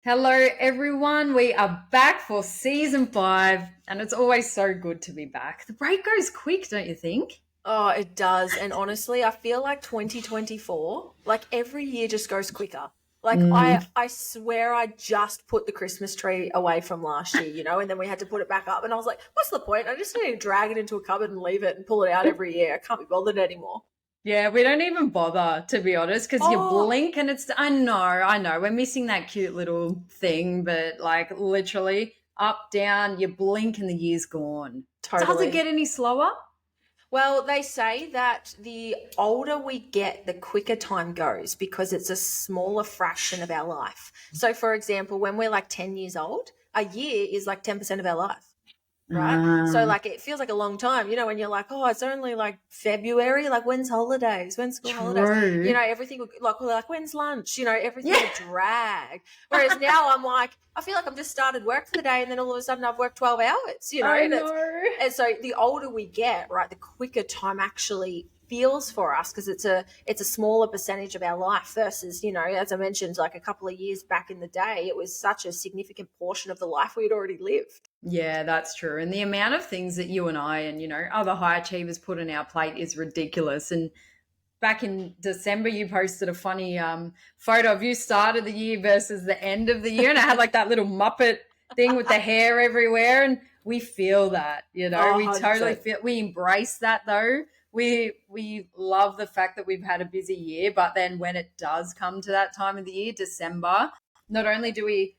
Hello, everyone. We are back for season 5, and it's always so good to be back. The break goes quick, don't you think? Oh, it does. And honestly, I feel like 2024, like every year just goes quicker. Like I Mm. I swear I just put the Christmas tree away from last year, and then we had to put it back up and I was like, what's the point? I just need to drag it into a cupboard and leave it and pull it out every year. I can't be bothered anymore. Yeah, we don't even bother, to be honest, because you Oh, blink and I know, we're missing that cute little thing, but like literally up, down, you blink and the year's gone. Does it totally. get any slower? Well, they say that the older we get, the quicker time goes because it's a smaller fraction of our life. So, for example, when we're like 10 years old, a year is like 10% of our life. Right. So Ah, like it feels like a long time, when you're like, oh, it's only like February, like when's holidays, when's school holidays? true. Everything would like we're like, when's lunch? Everything Yeah, would drag. Whereas now I'm like, I feel like I've just started work for the day and then all of a sudden I've worked 12 hours, I and it's know. and so the older we get, right, the quicker time actually feels for us because it's a smaller percentage of our life versus, as I mentioned, like a couple of years back in the day, it was such a significant portion of the life we had already lived. Yeah, that's true. And the amount of things that you and I and, other high achievers put on our plate is ridiculous. And back in December, you posted a funny photo of you start of the year versus the end of the year. And I had like that little Muppet thing with the hair everywhere. And we feel that, Oh, we totally 100%. feel, we embrace that though. We love the fact that we've had a busy year, but then when it does come to that time of the year, December, not only do we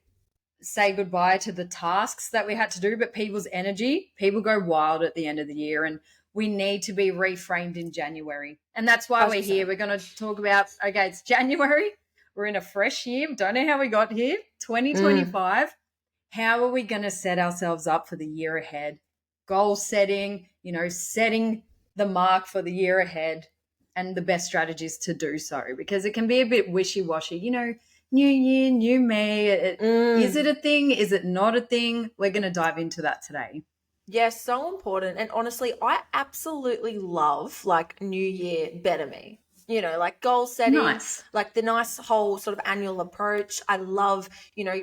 say goodbye to the tasks that we had to do, but people's energy, people go wild at the end of the year, and we need to be reframed in January. And that's why we're here. 100%. We're going to talk about, okay, it's January. We're in a fresh year. Don't know how we got here. Mm. 2025. How are we going to set ourselves up for the year ahead? Goal setting, setting the mark for the year ahead and the best strategies to do so, because it can be a bit wishy washy. New year, new me. Is it Mm. a thing? Is it not a thing? We're going to dive into that today. Yes, so important. And honestly, I absolutely love like New Year Better Me. Like goal setting, Nice. like the nice whole sort of annual approach. I love,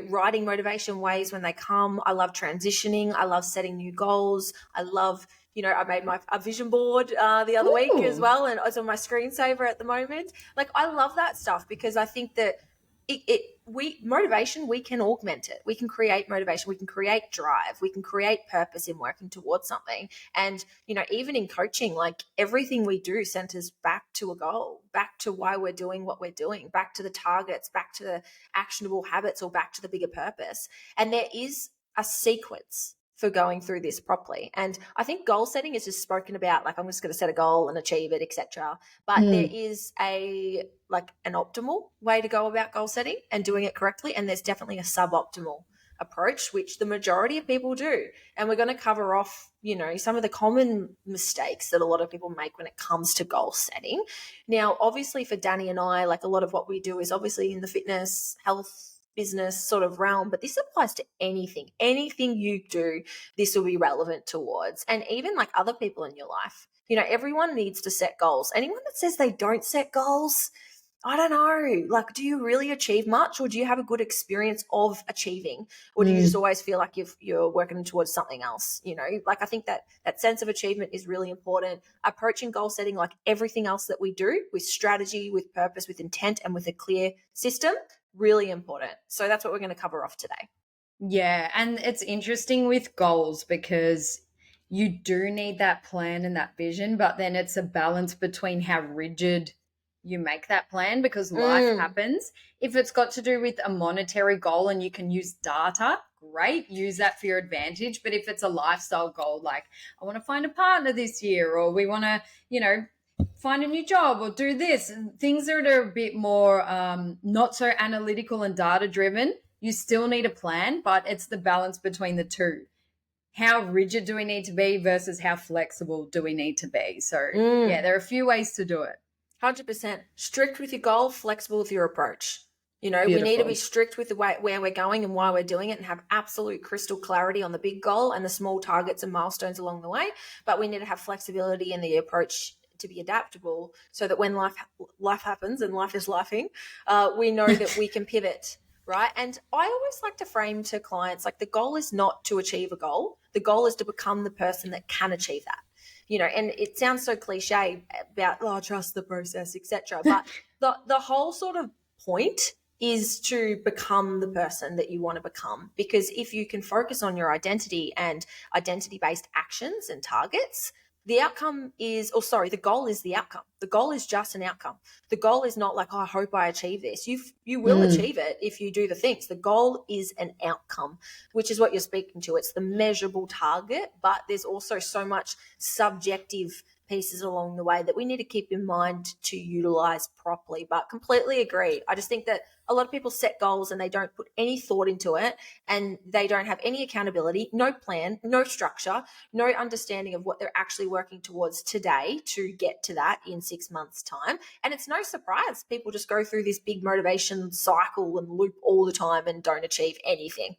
writing motivation ways when they come. I love transitioning. I love setting new goals. I love, I made my a vision board the other week as Ooh. well, and it's on my screensaver at the moment. Like I love that stuff because I think that we motivation, we can augment it, we can create motivation, we can create drive, we can create purpose in working towards something. And even in coaching, like everything we do centers back to a goal, back to why we're doing what we're doing, back to the targets, back to the actionable habits, or back to the bigger purpose. And there is a sequence for going through this properly. And I think goal setting is just spoken about like I'm just going to set a goal and achieve it, etc. But there Mm. is an optimal way to go about goal setting and doing it correctly, and there's definitely a suboptimal approach, which the majority of people do. And we're going to cover off, some of the common mistakes that a lot of people make when it comes to goal setting. Now, obviously, for Danny and I, like a lot of what we do is obviously in the fitness, health, business sort of realm, but this applies to anything you do, this will be relevant towards. And even like other people in your life, everyone needs to set goals. Anyone that says they don't set goals, I don't know. Like, do you really achieve much, or do you have a good experience of achieving, or do you just Mm. always feel like you're working towards something else? Like I think that sense of achievement is really important. Approaching goal setting like everything else that we do, with strategy, with purpose, with intent, and with a clear system, really important. So that's what we're going to cover off today. Yeah, and it's interesting with goals because you do need that plan and that vision, but then it's a balance between how rigid you make that plan because life Mm, happens. If it's got to do with a monetary goal and you can use data, great, use that for your advantage. But if it's a lifestyle goal, like I want to find a partner this year, or we want to, find a new job or do this, and things that are a bit more not so analytical and data driven, you still need a plan, but it's the balance between the two. How rigid do we need to be versus how flexible do we need to be? So, yeah, mm. there are a few ways to do it. 100%. Strict with your goal, flexible with your approach. We need to be Beautiful. strict with the way where we're going and why we're doing it, and have absolute crystal clarity on the big goal and the small targets and milestones along the way. But we need to have flexibility in the approach to be adaptable, so that when life happens and life is lifing, we know that we can pivot right? And I always like to frame to clients like the goal is not to achieve a goal. The goal is to become the person that can achieve that. And it sounds so cliche about trust the process, etc. But the whole sort of point is to become the person that you want to become. Because if you can focus on your identity and identity-based actions and targets, the outcome is, the goal is the outcome. The goal is just an outcome. The goal is not like, I hope I achieve this. You will achieve it if you do the things. The goal is an outcome, which is what you're speaking to. It's the measurable target, but there's also so much subjective pieces along the way that we need to keep in mind to utilize properly. But completely agree. I just think that a lot of people set goals and they don't put any thought into it, and they don't have any accountability, no plan, no structure, no understanding of what they're actually working towards today to get to that in 6 months' time. And it's no surprise people just go through this big motivation cycle and loop all the time and don't achieve anything.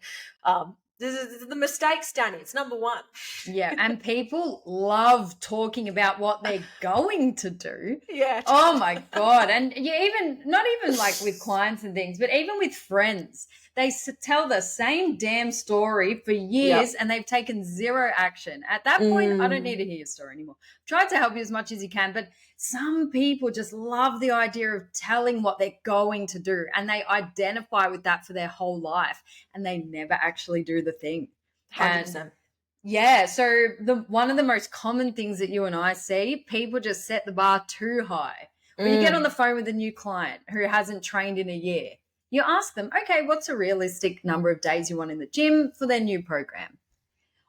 This is the mistakes, Danny. It's number one. Yeah, and people love talking about what they're going to do. Yeah. Oh my God. And not even like with clients and things, but even with friends, they tell the same damn story for years and they've taken zero action. At that point, I don't need to hear your story anymore. Try to help you as much as you can, but some people just love the idea of telling what they're going to do, and they identify with that for their whole life, and they never actually do the thing. 100%. Yeah, so one of the most common things that you and I see, people just set the bar too high. When you get on the phone with a new client who hasn't trained in a year, you ask them, okay, what's a realistic number of days you want in the gym for their new program?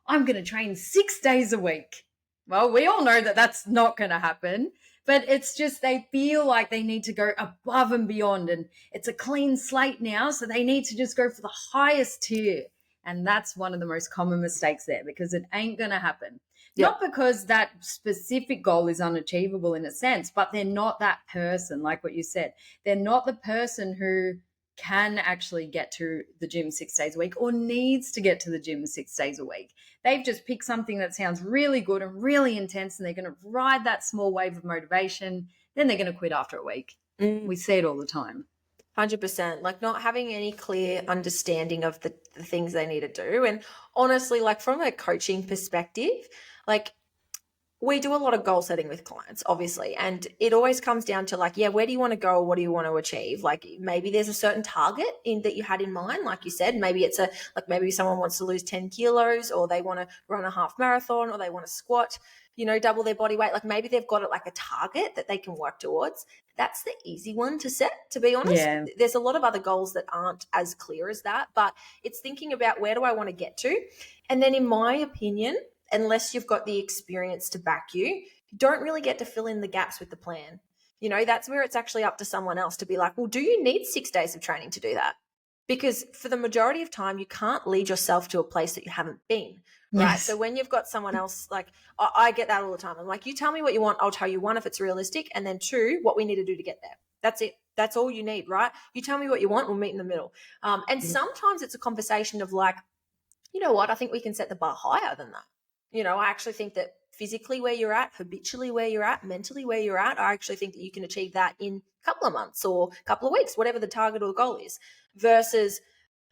I'm going to train 6 days a week. Well, we all know that that's not going to happen, but it's just they feel like they need to go above and beyond, and it's a clean slate now, so they need to just go for the highest tier. And that's one of the most common mistakes there, because it ain't going to happen. Not because that specific goal is unachievable in a sense, but they're not that person, like what you said. They're not the person who can actually get to the gym 6 days a week or needs to get to the gym 6 days a week. They've just picked something that sounds really good and really intense, and they're going to ride that small wave of motivation. Then they're going to quit after a week. We see it all the time. 100%. Like not having any clear understanding of the things they need to do. And honestly, like from a coaching perspective, like we do a lot of goal setting with clients, obviously. And it always comes down to like, where do you want to go? What do you want to achieve? Like maybe there's a certain target that you had in mind. Like you said, maybe it's maybe someone wants to lose 10 kilos, or they want to run a half marathon, or they want to squat, double their body weight. Like maybe they've got it like a target that they can work towards. That's the easy one to set, to be honest. Yeah. There's a lot of other goals that aren't as clear as that, but it's thinking about where do I want to get to? And then in my opinion, unless you've got the experience to back you don't really get to fill in the gaps with the plan. That's where it's actually up to someone else to be like, well, do you need 6 days of training to do that? Because for the majority of time, you can't lead yourself to a place that you haven't been. Right. Yes. So when you've got someone else, like I get that all the time. I'm like, you tell me what you want. I'll tell you, one, if it's realistic, and then two, what we need to do to get there. That's it. That's all you need, right? You tell me what you want. We'll meet in the middle. And sometimes it's a conversation of like, you know what? I think we can set the bar higher than that. I actually think that physically where you're at, habitually where you're at, mentally where you're at, I actually think that you can achieve that in a couple of months or a couple of weeks, whatever the target or goal is, versus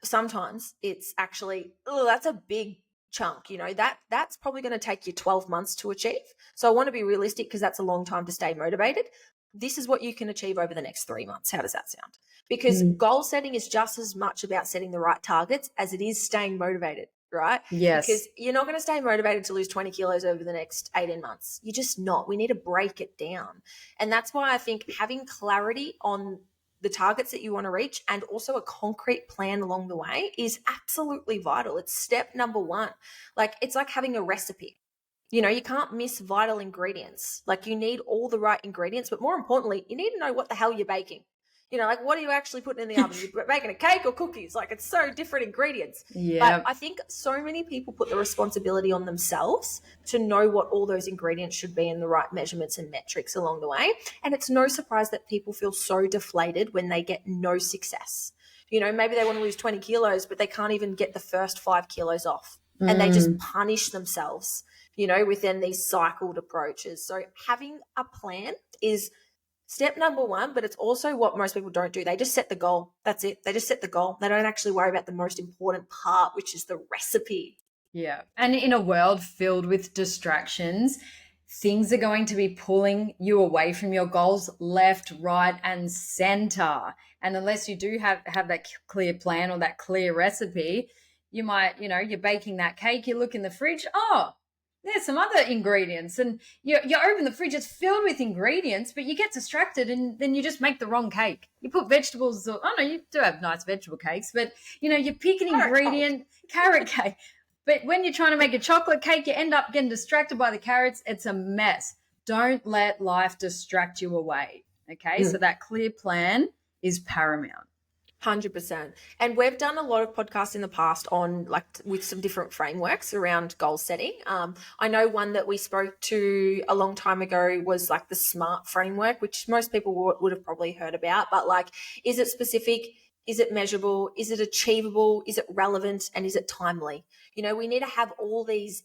sometimes it's actually, that's a big chunk, that's probably going to take you 12 months to achieve. So I want to be realistic because that's a long time to stay motivated. This is what you can achieve over the next 3 months. How does that sound? Because goal setting is just as much about setting the right targets as it is staying motivated, right? Yes. Because you're not going to stay motivated to lose 20 kilos over the next 18 months. You're just not. We need to break it down. And that's why I think having clarity on the targets that you want to reach and also a concrete plan along the way is absolutely vital. It's step number one. Like it's like having a recipe. You can't miss vital ingredients. Like you need all the right ingredients, but more importantly, you need to know what the hell you're baking. Like what are you actually putting in the oven? You're making a cake or cookies? Like it's so different ingredients. Yeah. But I think so many people put the responsibility on themselves to know what all those ingredients should be and the right measurements and metrics along the way. And it's no surprise that people feel so deflated when they get no success. Maybe they want to lose 20 kilos, but they can't even get the first 5 kilos off. And they just punish themselves, within these cycled approaches. So having a plan is Step number one, but it's also what most people don't do. They just set the goal. That's it. They just set the goal. They don't actually worry about the most important part, which is the recipe. Yeah. And in a world filled with distractions, things are going to be pulling you away from your goals left, right, and center. And unless you do have that clear plan or that clear recipe, you might, you're baking that cake, you look in the fridge, oh, there's some other ingredients. And you open the fridge, it's filled with ingredients, but you get distracted and then you just make the wrong cake. You put vegetables, oh no, you do have nice vegetable cakes, but you pick an ingredient, carrot cake. But when you're trying to make a chocolate cake, you end up getting distracted by the carrots. It's a mess. Don't let life distract you away. Okay. So that clear plan is paramount. 100%. And we've done a lot of podcasts in the past on with some different frameworks around goal setting. I know one that we spoke to a long time ago was like the SMART framework, which most people would have probably heard about. But is it specific? Is it measurable? Is it achievable? Is it relevant? And is it timely? We need to have all these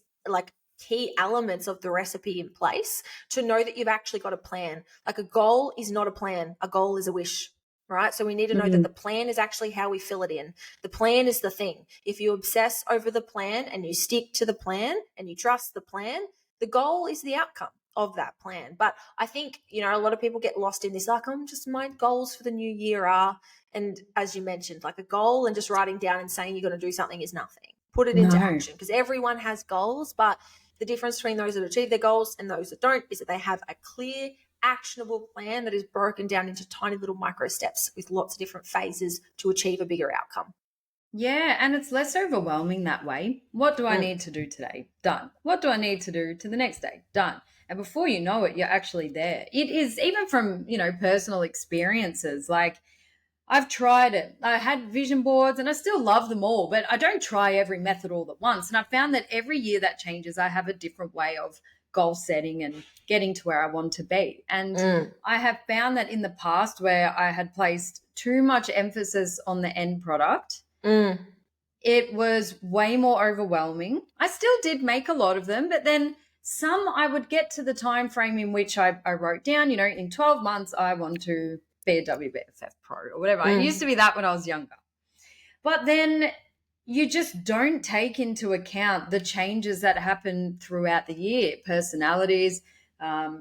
key elements of the recipe in place to know that you've actually got a plan. Like a goal is not a plan. A goal is a wish. Right. So we need to know that the plan is actually how we fill it in. The plan is the thing. If you obsess over the plan and you stick to the plan and you trust the plan, the goal is the outcome of that plan. But I think, a lot of people get lost in this, my goals for the new year are, and as you mentioned, like a goal and just writing down and saying you're going to do something is nothing. Put it into action, because everyone has goals, but the difference between those that achieve their goals and those that don't is that they have a clear, actionable plan that is broken down into tiny little micro steps with lots of different phases to achieve a bigger outcome. Yeah, and it's less overwhelming that way. What do I need to do today? Done. What do I need to do to the next day? Done. And before you know it, you're actually there. It is even from, personal experiences. Like I've tried it. I had vision boards and I still love them all, but I don't try every method all at once. And I found that every year that changes, I have a different way of goal setting and getting to where I want to be. And I have found that in the past where I had placed too much emphasis on the end product, it was way more overwhelming. I still did make a lot of them, but then some I would get to the time frame in which I wrote down, in 12 months, I want to be a WBFF pro or whatever. It used to be that when I was younger. But then you just don't take into account the changes that happen throughout the year, personalities,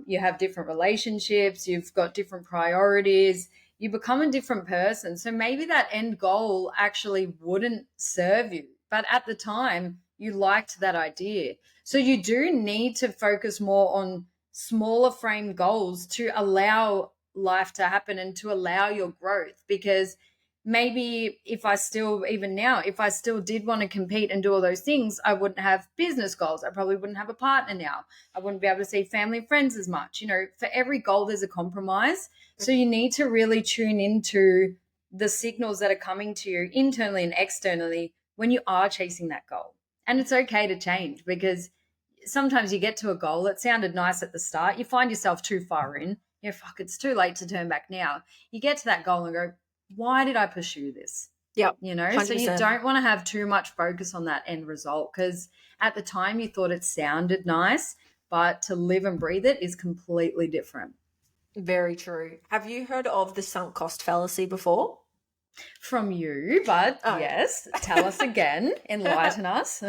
you have different relationships, you've got different priorities, you become a different person. So maybe that end goal actually wouldn't serve you. But at the time, you liked that idea. So you do need to focus more on smaller frame goals to allow life to happen and to allow your growth, because maybe if I still did want to compete and do all those things, I wouldn't have business goals. I probably wouldn't have a partner now. I wouldn't be able to see family and friends as much. For every goal, there's a compromise. So you need to really tune into the signals that are coming to you internally and externally when you are chasing that goal. And it's okay to change, because sometimes you get to a goal, it sounded nice at the start, you find yourself too far in, it's too late to turn back now. You get to that goal and go, why did I pursue this? Yep. 100%. So you don't want to have too much focus on that end result, because at the time you thought it sounded nice, but to live and breathe it is completely different. Very true. Have you heard of the sunk cost fallacy before? From you, but yes, tell us again, enlighten us.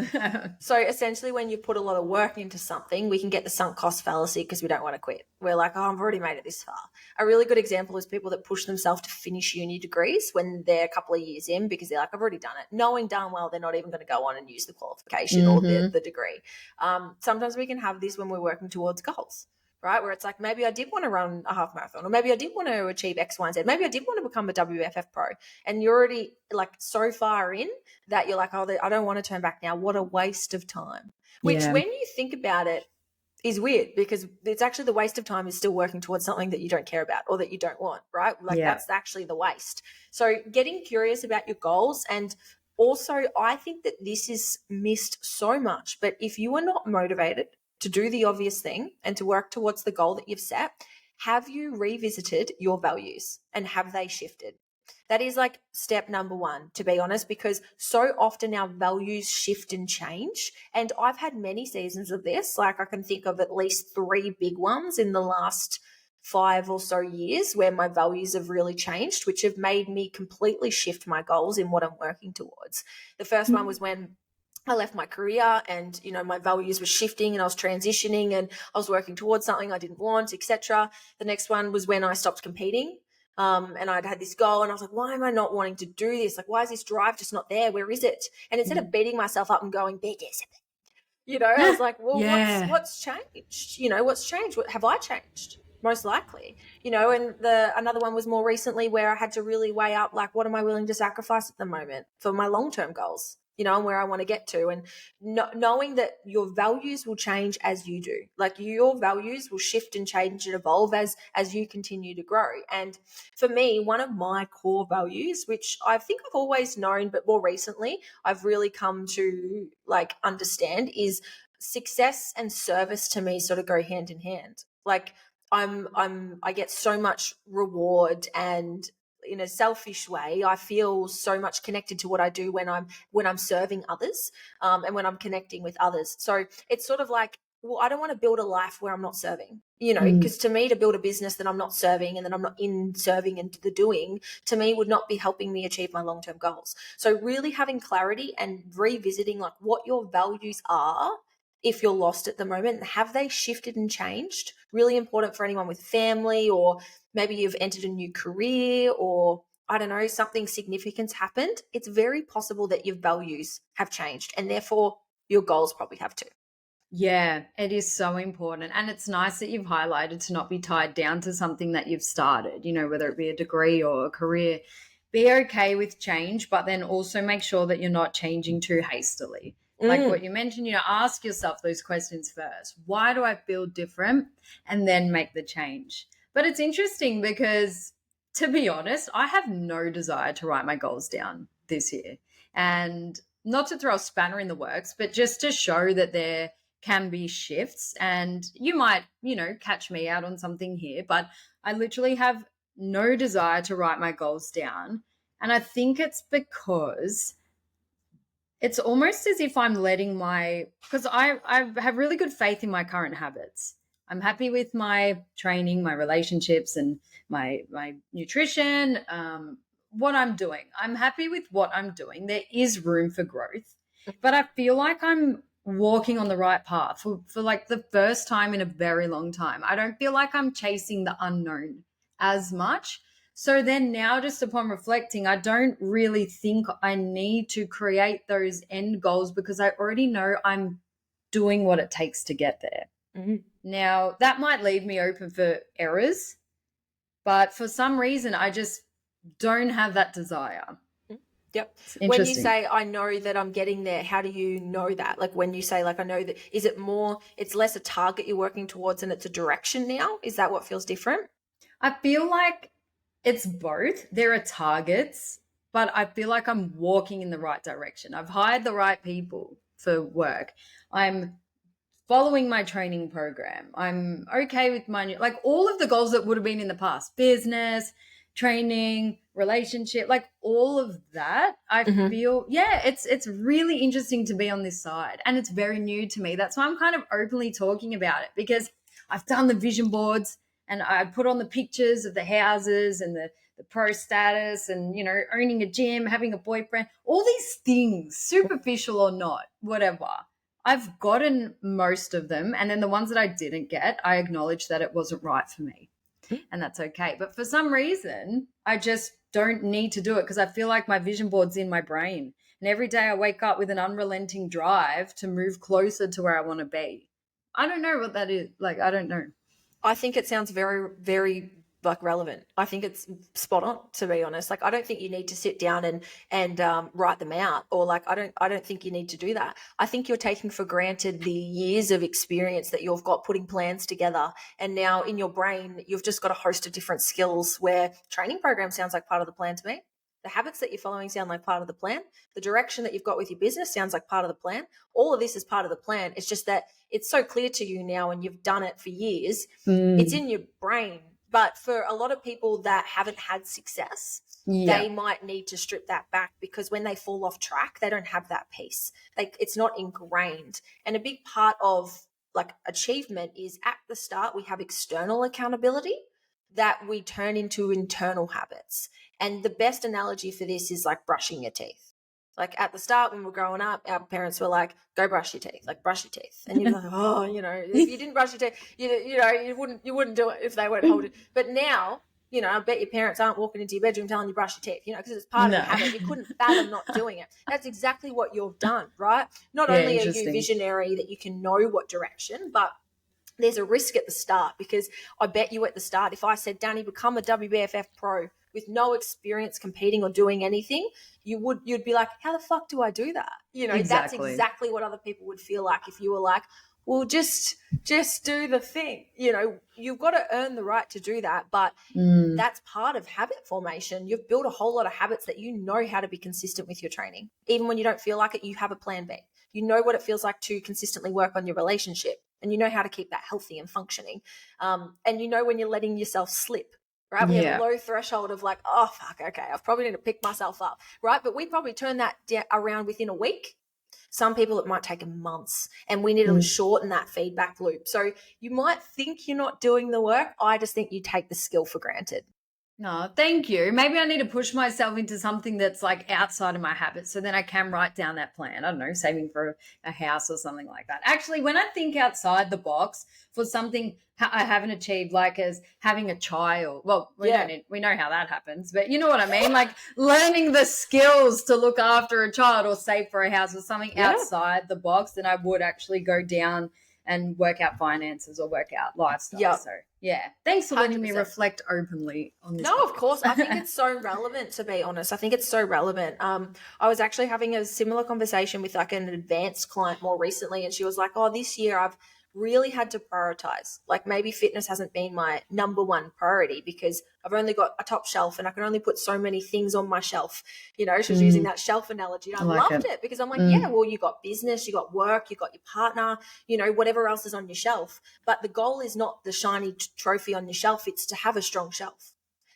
So essentially, when you put a lot of work into something, we can get the sunk cost fallacy because we don't want to quit. We're like, I've already made it this far. A really good example is people that push themselves to finish uni degrees when they're a couple of years in, because they're like, I've already done it, knowing darn well they're not even going to go on and use the qualification or the degree. Sometimes we can have this when we're working towards goals, right? Where it's like, maybe I did want to run a half marathon, or maybe I did want to achieve X, Y, and Z. Maybe I did want to become a WFF pro. And you're already so far in that you're like, I don't want to turn back now. What a waste of time. Which when you think about it is weird, because it's actually the waste of time is still working towards something that you don't care about or that you don't want, right? That's actually the waste. So getting curious about your goals. And also, I think that this is missed so much, but if you are not motivated to do the obvious thing and to work towards the goal that you've set, have you revisited your values and have they shifted? That is step number one, to be honest, because so often our values shift and change. And I've had many seasons of this. I can think of at least 3 big ones in the last 5 or so years where my values have really changed, which have made me completely shift my goals in what I'm working towards. The first one was when I left my career and, my values were shifting and I was transitioning and I was working towards something I didn't want, etc. The next one was when I stopped competing. And I'd had this goal and I was like, why am I not wanting to do this? Like, why is this drive just not there? Where is it? And instead of beating myself up and going, be disciplined, I was like, well, Yeah. what's changed? What's changed? What have I changed? Most likely, and another one was more recently where I had to really weigh up, like, what am I willing to sacrifice at the moment for my long-term goals, and where I want to get to, and knowing that your values will change as you do. Like, your values will shift and change and evolve as you continue to grow. And for me, one of my core values, which I think I've always known, but more recently I've really come to like understand, is success and service to me sort of go hand in hand. Like, I get so much reward, and in a selfish way, I feel so much connected to what I do when I'm serving others, and when I'm connecting with others. So it's sort of like, well, I don't want to build a life where I'm not serving, because to me, to build a business that I'm not serving and that I'm not in serving and the doing, to me would not be helping me achieve my long-term goals. So really having clarity and revisiting like what your values are, if you're lost at the moment, have they shifted and changed? Really important for anyone with family, or maybe you've entered a new career, or I don't know, something significant's happened. It's very possible that your values have changed and therefore your goals probably have too. Yeah, it is so important. And it's nice that you've highlighted to not be tied down to something that you've started, whether it be a degree or a career. Be okay with change, but then also make sure that you're not changing too hastily. Like what you mentioned, ask yourself those questions first. Why do I feel different? And then make the change. But it's interesting because, to be honest, I have no desire to write my goals down this year. And not to throw a spanner in the works, but just to show that there can be shifts. And you might, catch me out on something here, but I literally have no desire to write my goals down. And I think it's because it's almost as if I'm letting because I have really good faith in my current habits. I'm happy with my training, my relationships, and my nutrition, what I'm doing. I'm happy with what I'm doing. There is room for growth, but I feel like I'm walking on the right path for like the first time in a very long time. I don't feel like I'm chasing the unknown as much. So then now, just upon reflecting, I don't really think I need to create those end goals because I already know I'm doing what it takes to get there. Mm-hmm. Now, that might leave me open for errors, but for some reason, I just don't have that desire. Yep. It's When you interesting. say, I know that I'm getting there, how do you know that? Like, when you say, like, I know that, is it more, it's less a target you're working towards and it's a direction now? Is that what feels different? I feel like it's both. There are targets, but I feel like I'm walking in the right direction. I've hired the right people for work. I'm following my training program. I'm okay with like all of the goals that would have been in the past, business, training, relationship, like all of that. I Mm-hmm. feel, yeah, it's really interesting to be on this side, and it's very new to me. That's why I'm kind of openly talking about it, because I've done the vision boards and I put on the pictures of the houses and the pro status and, owning a gym, having a boyfriend, all these things, superficial or not, whatever. I've gotten most of them. And then the ones that I didn't get, I acknowledge that it wasn't right for me. And that's okay. But for some reason, I just don't need to do it because I feel like my vision board's in my brain. And every day I wake up with an unrelenting drive to move closer to where I want to be. I don't know what that is. Like, I don't know. I think it sounds very, very like relevant. I think it's spot on, to be honest. Like, I don't think you need to sit down and write them out, or like, I don't think you need to do that. I think you're taking for granted the years of experience that you've got putting plans together. And now in your brain, you've just got a host of different skills where training program sounds like part of the plan to me. The habits that you're following sound like part of the plan. The direction that you've got with your business sounds like part of the plan. All of this is part of the plan. It's just that it's so clear to you now, and you've done it for years. It's in your brain. But for a lot of people that haven't had success, Yeah. they might need to strip that back, because when they fall off track, they don't have that piece. Like, it's not ingrained. And a big part of like achievement is, at the start, we have external accountability. that we turn into internal habits. And the best analogy for this is like brushing your teeth. Like at the start when we're growing up, our parents were like, go brush your teeth, like brush your teeth. And you're like, oh, if you didn't brush your teeth, you wouldn't do it if they weren't holding. But now, I bet your parents aren't walking into your bedroom telling you brush your teeth, because it's part of your habit. You couldn't fathom not doing it. That's exactly what you've done, right? Not only are you visionary that you can know what direction, but there's a risk at the start, because I bet you at the start, if I said, Danny, become a WBFF pro with no experience competing or doing anything, you'd be like, how the fuck do I do that? That's exactly what other people would feel like if you were like, well, just do the thing. You've got to earn the right to do that, but that's part of habit formation. You've built a whole lot of habits that you know how to be consistent with your training. Even when you don't feel like it, you have a plan B. You know what it feels like to consistently work on your relationship, and you know how to keep that healthy and functioning. And you know when you're letting yourself slip, right? We have a low threshold of like, oh, fuck, okay, I probably need to pick myself up, right? But we probably turn that around within a week. Some people, it might take months, and we need to shorten that feedback loop. So you might think you're not doing the work. I just think you take the skill for granted. No, thank you. Maybe I need to push myself into something that's like outside of my habits, so then I can write down that plan. I don't know, saving for a house or something like that. Actually, when I think outside the box for something I haven't achieved, like as having a child, well, we know how that happens, but you know what I mean? Like learning the skills to look after a child or save for a house or something outside the box, then I would actually go down and work out finances or work out lifestyle. Yep. So thanks for letting 100%. Me reflect openly on this. No, podcast. Of course. I think it's so relevant, to be honest. I think it's so relevant. I was actually having a similar conversation with like an advanced client more recently, and she was like, oh, this year I've really had to prioritize. Like maybe fitness hasn't been my number one priority because I've only got a top shelf and I can only put so many things on my shelf. She was using that shelf analogy. And I loved it because I'm like, well, you got business, you got work, you got your partner, whatever else is on your shelf. But the goal is not the shiny trophy on your shelf. It's to have a strong shelf.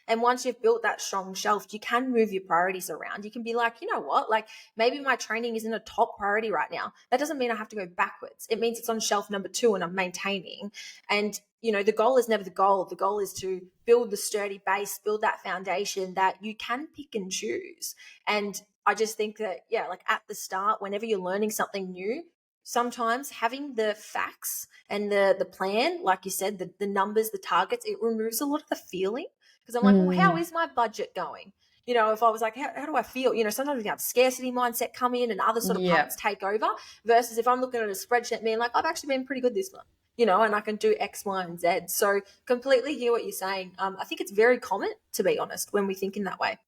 And once you've built that strong shelf, you can move your priorities around. You can be like, you know what, like maybe my training isn't a top priority right now. That doesn't mean I have to go backwards. It means it's on shelf number 2 and I'm maintaining. And, the goal is never the goal. The goal is to build the sturdy base, build that foundation that you can pick and choose. And I just think that, like at the start, whenever you're learning something new, sometimes having the facts and the plan, like you said, the numbers, the targets, it removes a lot of the feeling. Because I'm like, well, how is my budget going? If I was like, how do I feel? Sometimes we have scarcity mindset come in and other sort of parts take over, versus if I'm looking at a spreadsheet being like, I've actually been pretty good this month, and I can do X, Y, and Z. So completely hear what you're saying. I think it's very common, to be honest, when we think in that way.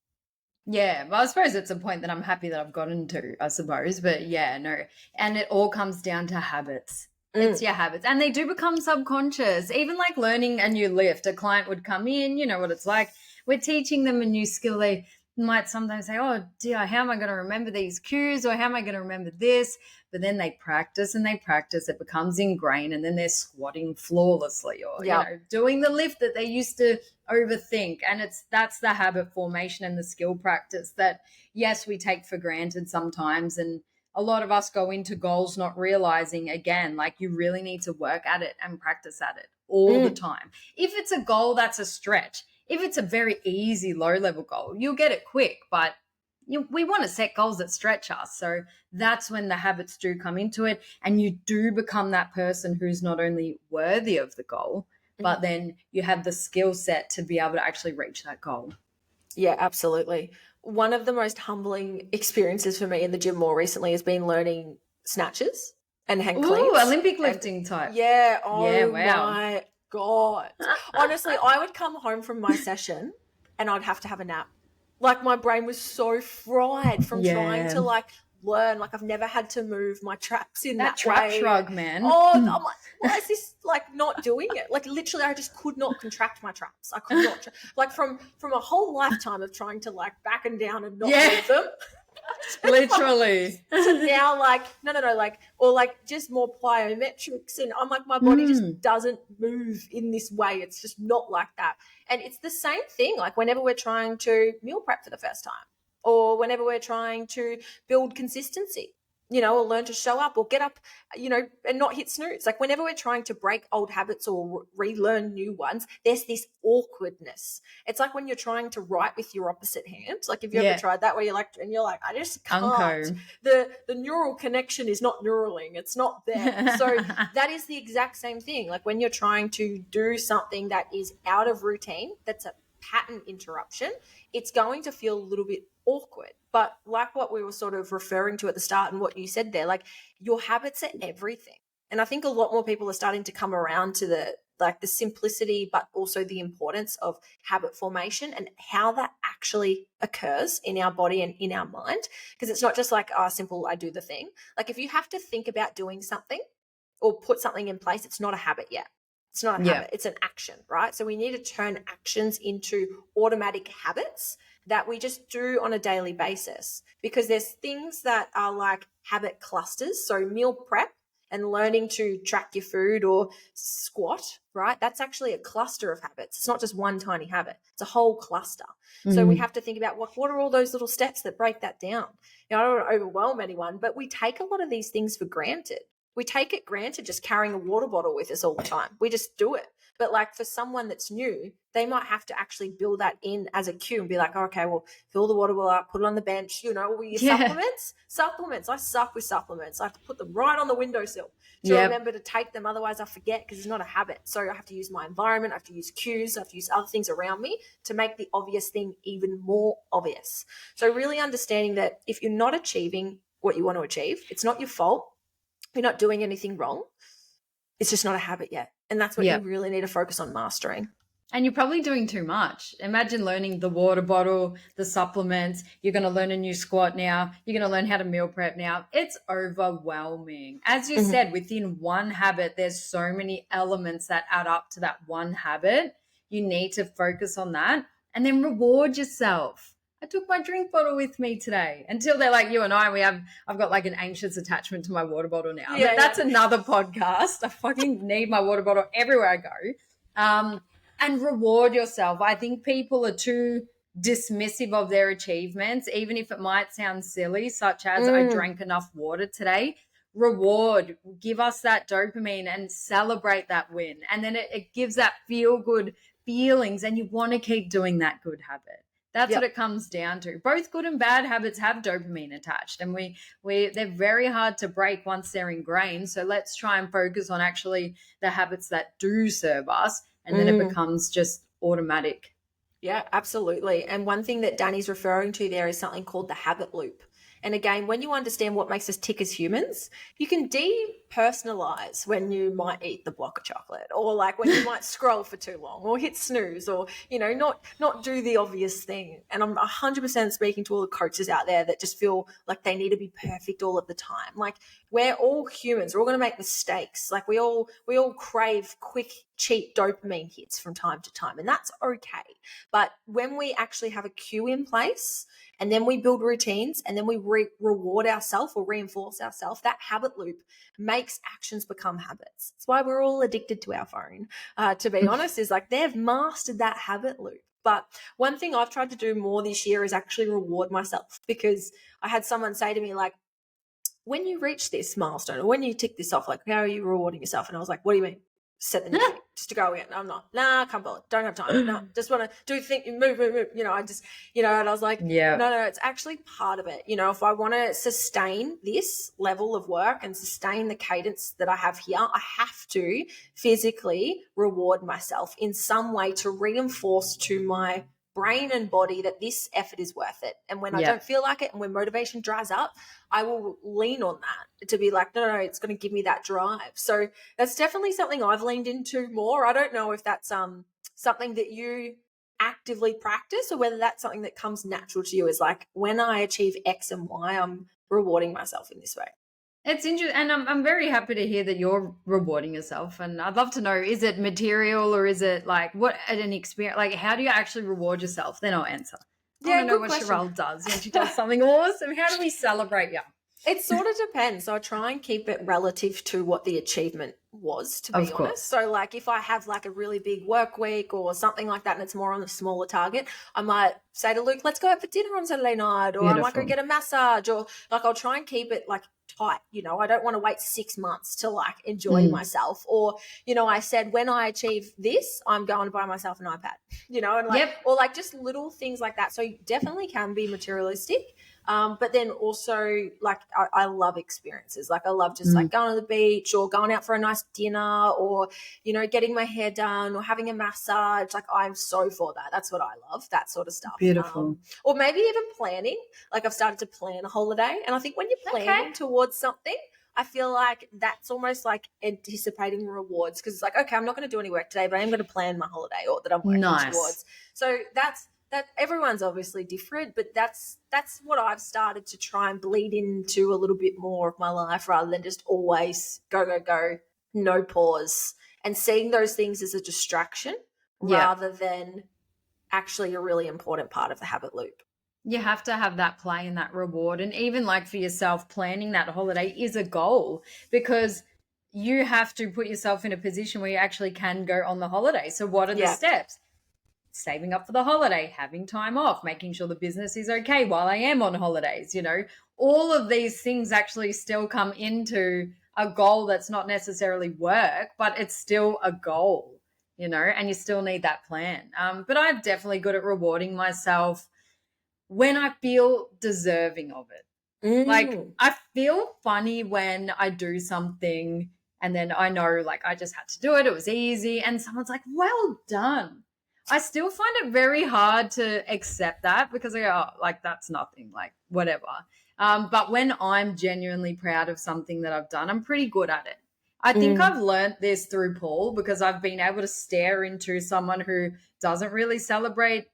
Yeah, well, I suppose it's a point that I'm happy that I've gotten to, I suppose. But no. And it all comes down to habits. It's your habits. And they do become subconscious. Even like learning a new lift, a client would come in, you know what it's like. We're teaching them a new skill. They might sometimes say, oh dear, how am I going to remember these cues, or how am I going to remember this? But then they practice and they practice. It becomes ingrained, and then they're squatting flawlessly, or doing the lift that they used to overthink. And that's the habit formation and the skill practice that, yes, we take for granted sometimes. And a lot of us go into goals not realizing, again, like you really need to work at it and practice at it all the time. If it's a goal that's a stretch, if it's a very easy low-level goal, you'll get it quick, but we want to set goals that stretch us. So that's when the habits do come into it, and you do become that person who's not only worthy of the goal, but then you have the skill set to be able to actually reach that goal. Yeah, absolutely. One of the most humbling experiences for me in the gym more recently has been learning snatches and hang cleans. Ooh, Olympic lifting type. Yeah. Oh, my God. Honestly, I would come home from my session and I'd have to have a nap. Like my brain was so fried from trying to like learn. Like I've never had to move my traps in that trap way. shrug, man. Oh, I'm like, why is this like not doing it? Like literally, I just could not contract my traps. I could not. Like from a whole lifetime of trying to like back and down and not move them. Literally. So now like no like, or like just more plyometrics, and I'm like, my body just doesn't move in this way. It's just not like that. And it's the same thing like whenever we're trying to meal prep for the first time, or whenever we're trying to build consistency. or learn to show up or get up, and not hit snooze. Like whenever we're trying to break old habits or relearn new ones, there's this awkwardness. It's like when you're trying to write with your opposite hand. Like, have you ever Yeah. tried that where you're like, I just can't. Unco. The neural connection is not neuraling. It's not there. So that is the exact same thing. Like when you're trying to do something that is out of routine, that's a pattern interruption, it's going to feel a little bit awkward. But like what we were sort of referring to at the start and what you said there, like your habits are everything. And I think a lot more people are starting to come around to the simplicity, but also the importance of habit formation and how that actually occurs in our body and in our mind. Because it's not just like, simple, I do the thing. Like if you have to think about doing something or put something in place, it's not a habit yet. It's not a Yeah. habit. It's an action, right? So we need to turn actions into automatic habits that we just do on a daily basis, because there's things that are like habit clusters. So meal prep and learning to track your food or squat, right? That's actually a cluster of habits. It's not just one tiny habit. It's a whole cluster. So we have to think about what are all those little steps that break that down. I don't want to overwhelm anyone, but we take a lot of these things for granted. We take it granted just carrying a water bottle with us all the time. We just do it. But like for someone that's new, they might have to actually build that in as a cue and be like, okay, well, fill the water bottle up, put it on the bench, your supplements. I suck with supplements. I have to put them right on the windowsill to remember to take them. Otherwise I forget, because it's not a habit. So I have to use my environment. I have to use cues. I have to use other things around me to make the obvious thing even more obvious. So really understanding that if you're not achieving what you want to achieve, it's not your fault. You're not doing anything wrong. It's just not a habit yet. And that's what you really need to focus on mastering. And you're probably doing too much. Imagine learning the water bottle, the supplements. You're going to learn a new squat now. You're going to learn how to meal prep now. It's overwhelming. As you said, within one habit, there's so many elements that add up to that one habit. You need to focus on that and then reward yourself. I took my drink bottle with me today. Until they're like you and I've got like an anxious attachment to my water bottle now. But that's another podcast. I fucking need my water bottle everywhere I go. And reward yourself. I think people are too dismissive of their achievements, even if it might sound silly, such as I drank enough water today. Reward, give us that dopamine and celebrate that win. And then it gives that feel-good feelings, and you want to keep doing that good habit. That's what it comes down to. Both good and bad habits have dopamine attached, and they're very hard to break once they're ingrained. So let's try and focus on actually the habits that do serve us, and then it becomes just automatic. Yeah, absolutely. And one thing that Danny's referring to there is something called the habit loop. And again, when you understand what makes us tick as humans, you can depersonalize when you might eat the block of chocolate, or like when you might scroll for too long or hit snooze, or, not do the obvious thing. And I'm 100% speaking to all the coaches out there that just feel like they need to be perfect all of the time. Like, we're all humans. We're all going to make mistakes. Like we all crave quick, cheap dopamine hits from time to time, and that's okay. But when we actually have a cue in place, and then we build routines, and then we reward ourselves or reinforce ourselves, that habit loop makes actions become habits. That's why we're all addicted to our phone, to be honest, is like they've mastered that habit loop. But one thing I've tried to do more this year is actually reward myself, because I had someone say to me, like, when you reach this milestone or when you tick this off, like, how are you rewarding yourself? And I was like, what do you mean? Set the new thing just to go in. I'm not, can't bother. Don't have time. No, just want to do things, move. I just, and I was like, no, it's actually part of it. If I want to sustain this level of work and sustain the cadence that I have here, I have to physically reward myself in some way to reinforce to my brain and body that this effort is worth it. And when I don't feel like it and when motivation dries up, I will lean on that to be like, no, it's going to give me that drive. So that's definitely something I've leaned into more. I don't know if that's something that you actively practice, or whether that's something that comes natural to you, is like, when I achieve X and Y, I'm rewarding myself in this way. It's interesting, and I'm very happy to hear that you're rewarding yourself. And I'd love to know, is it material, or is it like what an experience? Like, how do you actually reward yourself? Then I'll answer. I want to know what Cheryl does when she does something awesome. How do we celebrate you? It sort of depends. So I try and keep it relative to what the achievement was, to be Of honest. course. So like if I have like a really big work week or something like that and it's more on the smaller target, I might say to Luke, let's go out for dinner on Saturday night, or I might go Beautiful. get a massage, or like I'll try and keep it like tight. I don't want to wait 6 months to like enjoy Mm, myself. Or, I said when I achieve this, I'm going to buy myself an iPad, and like, yep. or like just little things like that. So you definitely can be materialistic. But then also, like, I love experiences. Like, I love just Mm, like going to the beach or going out for a nice dinner or, getting my hair done or having a massage. Like, I'm so for that. That's what I love, that sort of stuff. beautiful. Or maybe even planning. Like, I've started to plan a holiday. And I think when you're Okay. planning towards something, I feel like that's almost like anticipating rewards because it's like, okay, I'm not going to do any work today, but I am going to plan my holiday or that I'm working Nice. towards. So that everyone's obviously different, but that's what I've started to try and bleed into a little bit more of my life rather than just always go, go, go, no pause, and seeing those things as a distraction Yeah. rather than actually a really important part of the habit loop. You have to have that play and that reward. And even like for yourself, planning that holiday is a goal because you have to put yourself in a position where you actually can go on the holiday. So, what are the Yeah. steps? Saving up for the holiday, having time off, making sure the business is okay while I am on holidays. All of these things actually still come into a goal that's not necessarily work, but it's still a goal, and you still need that plan. But I'm definitely good at rewarding myself when I feel deserving of it. Like, Mm. I feel funny when I do something and then I know, like, I just had to do it. It was easy. And someone's like, well done. I still find it very hard to accept that because I go, oh, like, that's nothing, like, whatever. But when I'm genuinely proud of something that I've done, I'm pretty good at it. I think Mm. I've learned this through Paul because I've been able to stare into someone who doesn't really celebrate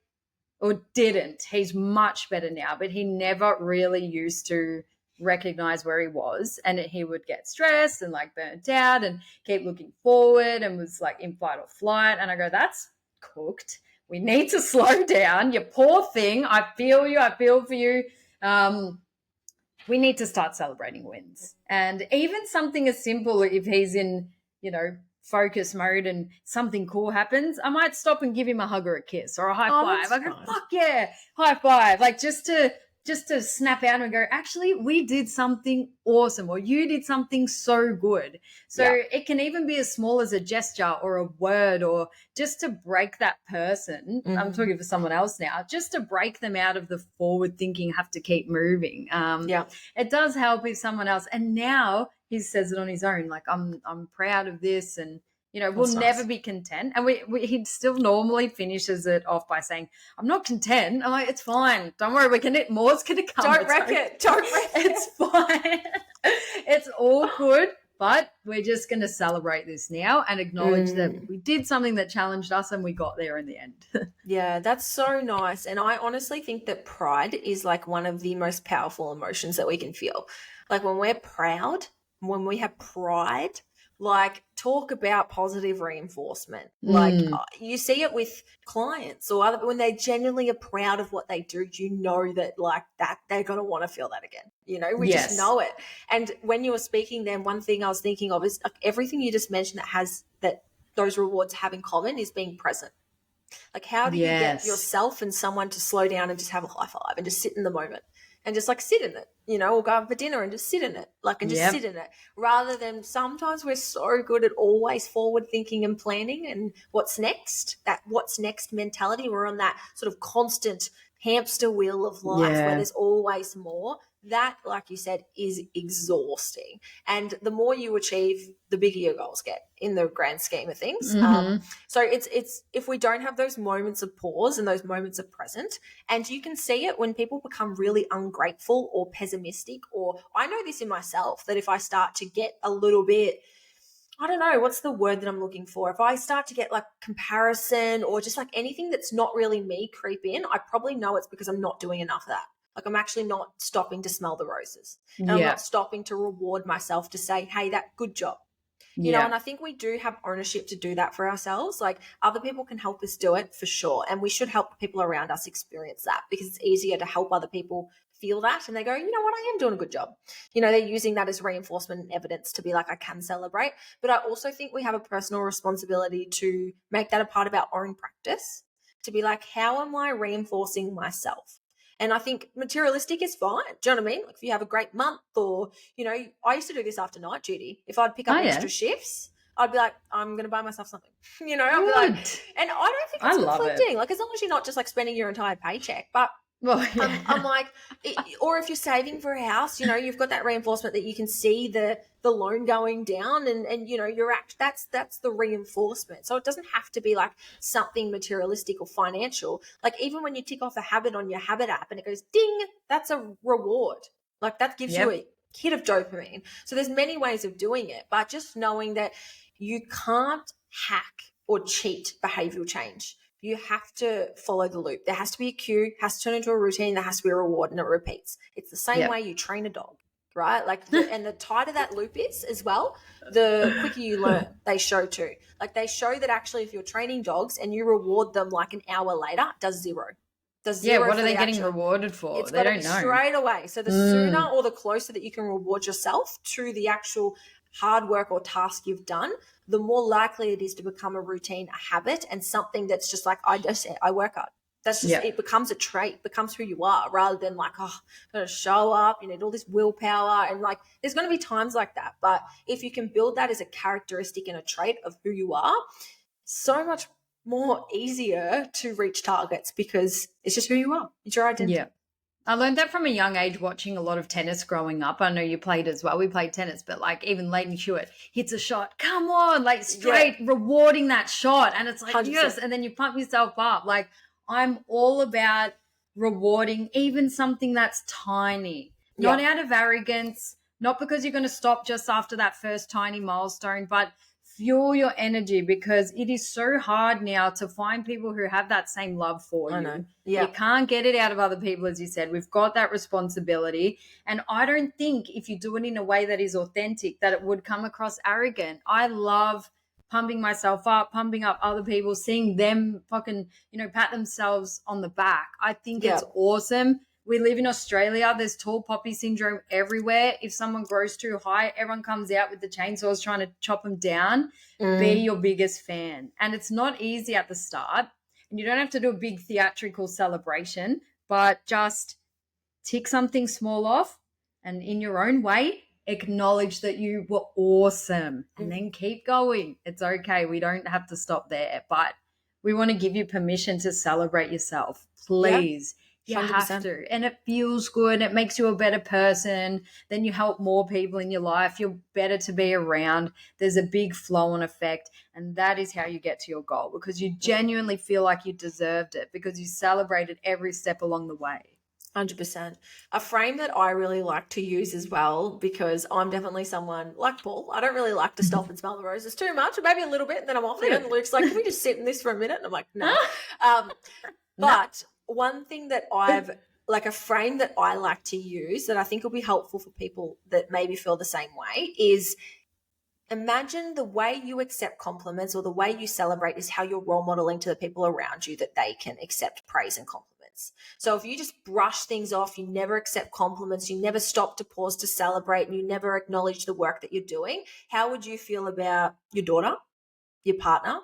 or didn't. He's much better now, but he never really used to recognize where he was, and he would get stressed and like burnt out and keep looking forward and was like in fight or flight. And I go, that's cooked. We need to slow down. You poor thing. I feel you. I feel for you. We need to start celebrating wins. And even something as simple, if he's in, focus mode and something cool happens, I might stop and give him a hug or a kiss or a high Oh, five. that's I go, fun. fuck yeah, high five. Like just to snap out and go, actually, we did something awesome, or you did something so good. So Yeah. it can even be as small as a gesture or a word, or just to break that person. I'm Mm. talking for someone else now, just to break them out of the forward thinking, have to keep moving. Yeah. It does help if someone else, and now he says it on his own, like, I'm proud of this, and we'll That's never nice. be content. And he still normally finishes it off by saying, I'm not content. I'm like, it's fine, don't worry, we can, more's gonna come. Don't wreck it. Don't wreck it. It's fine. It's all good, but we're just going to celebrate this now and acknowledge that we did something that challenged us and we got there in the end. Yeah, that's so nice. And I honestly think that pride is like one of the most powerful emotions that we can feel. Like when we're proud, when we have pride, like talk about positive reinforcement. Like Mm, you see it with clients or other when they genuinely are proud of what they do, you know that like that they're going to want to feel that again. We just yes. know it. And when you were speaking then, one thing I was thinking of is like everything you just mentioned that those rewards have in common is being present. Like, how do you get Yes. yourself and someone to slow down and just have a high five and just sit in the moment and just like sit in it, or go out for dinner and just sit in it, like, and just Yep. sit in it rather than sometimes we're so good at always forward thinking and planning and what's next, that what's next mentality. We're on that sort of constant hamster wheel of life where Yeah. there's always more. That, like you said, is exhausting. And the more you achieve, the bigger your goals get in the grand scheme of things. Mm-hmm. So it's if we don't have those moments of pause and those moments of present, and you can see it when people become really ungrateful or pessimistic, or I know this in myself that if I start to get a little bit, I don't know, what's the word that I'm looking for? If I start to get like comparison or just like anything that's not really me creep in, I probably know it's because I'm not doing enough of that. Like I'm actually not stopping to smell the roses and I'm Yeah. not stopping to reward myself to say, hey, that good job. Yeah. And I think we do have ownership to do that for ourselves. Like other people can help us do it for sure. And we should help the people around us experience that because it's easier to help other people feel that and they go, you know what, I am doing a good job. They're using that as reinforcement and evidence to be like, I can celebrate. But I also think we have a personal responsibility to make that a part of our own practice, to be like, how am I reinforcing myself? And I think materialistic is fine. Do you know what I mean? Like if you have a great month or, I used to do this after night duty. If I'd pick up Oh yeah. extra shifts, I'd be like, I'm going to buy myself something. I'd be like, Good. and I don't think I it's love it. conflicting. Like as long as you're not just like spending your entire paycheck, but Well, I'm yeah. like, or if you're saving for a house, you've got that reinforcement that you can see the loan going down, and that's the reinforcement. So it doesn't have to be like something materialistic or financial. Like even when you tick off a habit on your habit app and it goes ding, that's a reward. Like that gives you Yep. a hit of dopamine. So there's many ways of doing it, but just knowing that you can't hack or cheat behavioral change. You have to follow the loop. There has to be a cue, has to turn into a routine, there has to be a reward, and it repeats. It's the same way Yep. you train a dog, right? Like, and the tighter that loop is as well, the quicker you learn. They show too. Like they show that actually, if you're training dogs and you reward them like an hour later, it does zero. Does Yeah, zero what are for they the getting action. rewarded for? It's They got to be don't know. straight away. So the sooner Mm. or the closer that you can reward yourself to the actual hard work or task you've done, the more likely it is to become a routine, a habit, and something that's just like, I work hard. That's just, Yeah. it becomes a trait, becomes who you are, rather than like, oh, I've got to show up, you need all this willpower. And like, there's going to be times like that. But if you can build that as a characteristic and a trait of who you are, so much more easier to reach targets because it's just who you are. It's your identity. Yeah. I learned that from a young age watching a lot of tennis growing up. I know you played as well. We played tennis, but like even Leighton Hewitt hits a shot. Come on, like straight rewarding that shot. And it's like, 100%. yes. And then you pump yourself up. Like I'm all about rewarding even something that's tiny, not Yeah. out of arrogance, not because you're going to stop just after that first tiny milestone, but fuel your energy because it is so hard now to find people who have that same love for I you. know. You Yeah. can't get it out of other people, as you said. We've got that responsibility. And I don't think if you do it in a way that is authentic, that it would come across arrogant. I love pumping myself up, pumping up other people, seeing them fucking, pat themselves on the back. I think Yeah. it's awesome. We live in Australia. There's tall poppy syndrome everywhere. If someone grows too high, everyone comes out with the chainsaws trying to chop them down. Be Mm. your biggest fan. And it's not easy at the start. And you don't have to do a big theatrical celebration, but just tick something small off and in your own way, acknowledge that you were awesome and then keep going. It's okay. We don't have to stop there, but we want to give you permission to celebrate yourself. Yeah. Please. You have 100%. to. And it feels good. It makes you a better person. Then you help more people in your life. You're better to be around. There's a big flow on effect. And that is how you get to your goal because you genuinely feel like you deserved it because you celebrated every step along the way. 100%. A frame that I really like to use as well, because I'm definitely someone like Paul. I don't really like to stop and smell the roses too much, maybe a little bit, and then I'm off again. And Luke's like, can we just sit in this for a minute? And I'm like, no. But one thing that like a frame that I like to use that I think will be helpful for people that maybe feel the same way is imagine the way you accept compliments or the way you celebrate is how you're role modeling to the people around you that they can accept praise and compliments. So if you just brush things off, you never accept compliments, you never stop to pause to celebrate, and you never acknowledge the work that you're doing, how would you feel about your daughter, your partner,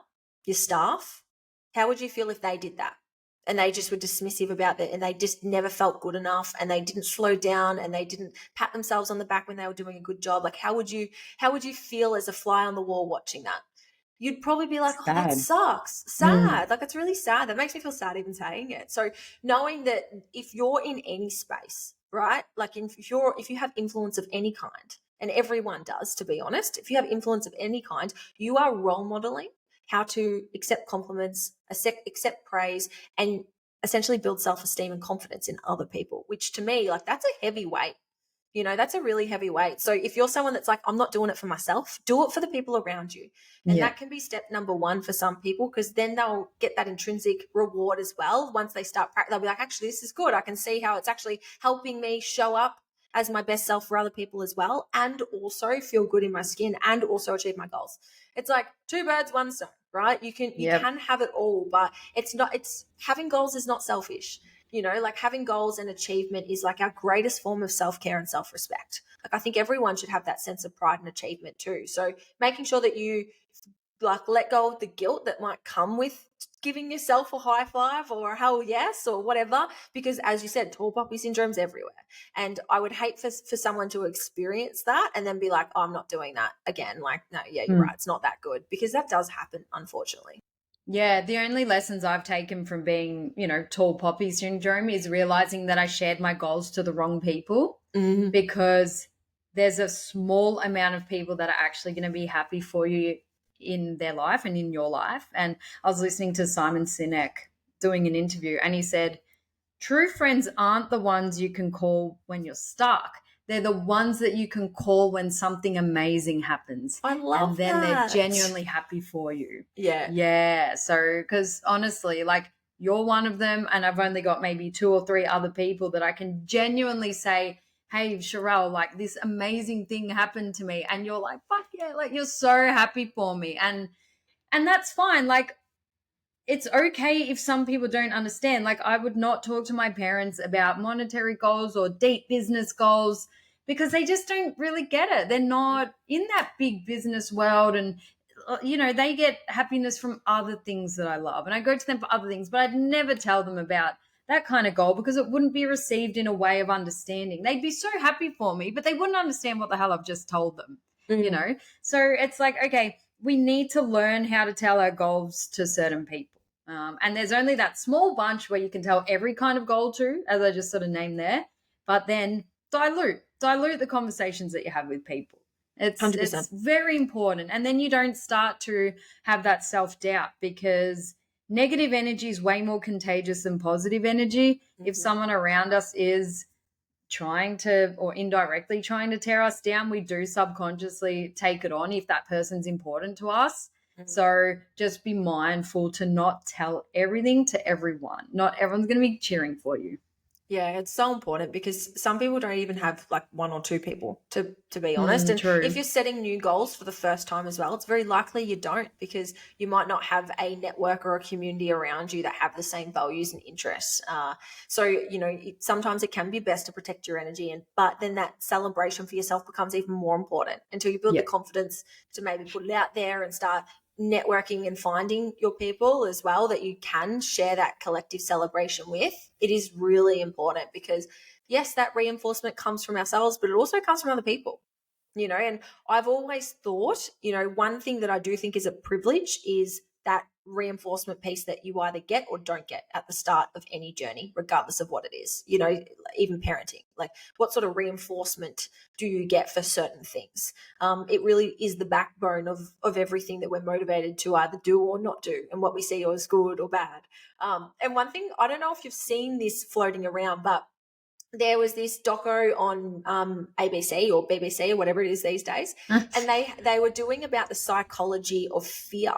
your staff? How would you feel if they did that? And they just were dismissive about that and they just never felt good enough and they didn't slow down and they didn't pat themselves on the back when they were doing a good job. Like how would you feel as a fly on the wall watching that? You'd probably be like, oh, that Sad. sucks. Sad. Like it's really sad. That makes me feel sad even saying it. So knowing that if you're in any space, right? Like if you have influence of any kind, and everyone does, to be honest, if you have influence of any kind, you are role modeling how to accept compliments, accept praise, and essentially build self-esteem and confidence in other people, which to me, like that's a heavy weight. That's a really heavy weight. So if you're someone that's like, I'm not doing it for myself, do it for the people around you. And Yeah. that can be step number one for some people because then they'll get that intrinsic reward as well. Once they start, they'll be like, actually, this is good. I can see how it's actually helping me show up as my best self for other people as well, and also feel good in my skin and also achieve my goals. It's like two birds, one stone, right? You can have it all, but it's having goals is not selfish. like having goals and achievement is like our greatest form of self-care and self-respect. Like I think everyone should have that sense of pride and achievement too. So making sure that you like let go of the guilt that might come with giving yourself a high five or a hell yes or whatever, because as you said, tall poppy syndrome's everywhere, and I would hate for someone to experience that and then be like, oh, I'm not doing that again. Like, no, yeah, you're right, it's not that good, because that does happen, unfortunately. Yeah, the only lessons I've taken from being, tall poppy syndrome is realizing that I shared my goals to the wrong people, Mm, because there's a small amount of people that are actually going to be happy for you in their life and in your life. And I was listening to Simon Sinek doing an interview, and he said, true friends aren't the ones you can call when you're stuck. They're the ones that you can call when something amazing happens. I And love then they're that. genuinely happy for you. Yeah. Yeah. So, because honestly, like you're one of them, and I've only got maybe two or three other people that I can genuinely say, hey, Sherelle, like this amazing thing happened to me. And you're like, fuck yeah, like you're so happy for me. And that's fine. Like, it's okay if some people don't understand. Like, I would not talk to my parents about monetary goals or deep business goals because they just don't really get it. They're not in that big business world. And, they get happiness from other things that I love. And I go to them for other things, but I'd never tell them about that kind of goal because it wouldn't be received in a way of understanding. They'd be so happy for me, but they wouldn't understand what the hell I've just told them, you Mm, know? So it's like, okay, we need to learn how to tell our goals to certain people. And there's only that small bunch where you can tell every kind of goal to, as I just sort of named there. But then dilute the conversations that you have with people. It's 100%. very important, and then you don't start to have that self doubt, because negative energy is way more contagious than positive energy. If Mhm. someone around us is trying to, or indirectly trying to tear us down, we do subconsciously take it on if that person's important to us. Mhm. So just be mindful to not tell everything to everyone. Not everyone's going to be cheering for you. Yeah, it's so important because some people don't even have like one or two people to be honest. And if True. you're setting new goals for the first time as well, it's very likely you don't, because you might not have a network or a community around you that have the same values and interests. So sometimes it can be best to protect your energy, but then that celebration for yourself becomes even more important until you build the Yeah. confidence to maybe put it out there and start networking and finding your people as well that you can share that collective celebration with. It is really important because yes, that reinforcement comes from ourselves, but it also comes from other people. And I've always thought, one thing that I do think is a privilege is that reinforcement piece that you either get or don't get at the start of any journey, regardless of what it is, even parenting. Like, what sort of reinforcement do you get for certain things? It really is the backbone of everything that we're motivated to either do or not do, and what we see as good or bad. And one thing, I don't know if you've seen this floating around, but there was this doco on ABC or BBC or whatever it is these days, and they were doing about the psychology of fear,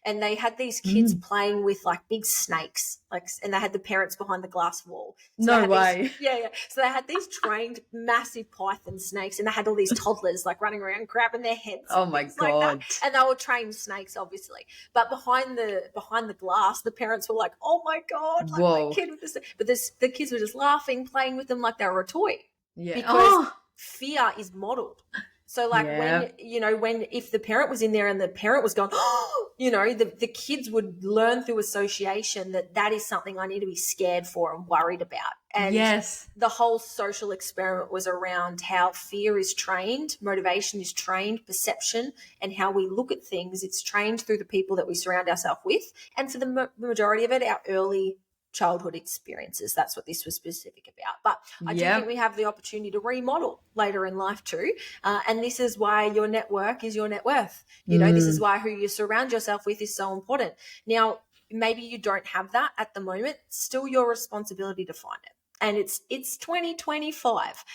and they had these kids Mm. playing with like big snakes, like, and they had the parents behind the glass wall. So they No had these, way. yeah. So they had these trained massive python snakes, and they had all these toddlers like running around grabbing their heads Oh and my things like that, God. and they were trained snakes, obviously. But behind the glass, the parents were like, "Oh my god, like my Whoa. kid with this," but the kids were just laughing, playing with them like they were a toy, Yeah. because Oh, fear is modeled. So like yeah. when if the parent was in there and the parent was going, oh, the kids would learn through association that is something I need to be scared for and worried about. And Yes. the whole social experiment was around how fear is trained, motivation is trained, perception, and how we look at things. It's trained through the people that we surround ourselves with. And for the majority of it, our early childhood experiences. That's what this was specific about. But I do think Yep. we have the opportunity to remodel later in life too. And this is why your network is your net worth. This is Mm. why who you surround yourself with is so important. Now, maybe you don't have that at the moment, still your responsibility to find it. And it's 2025.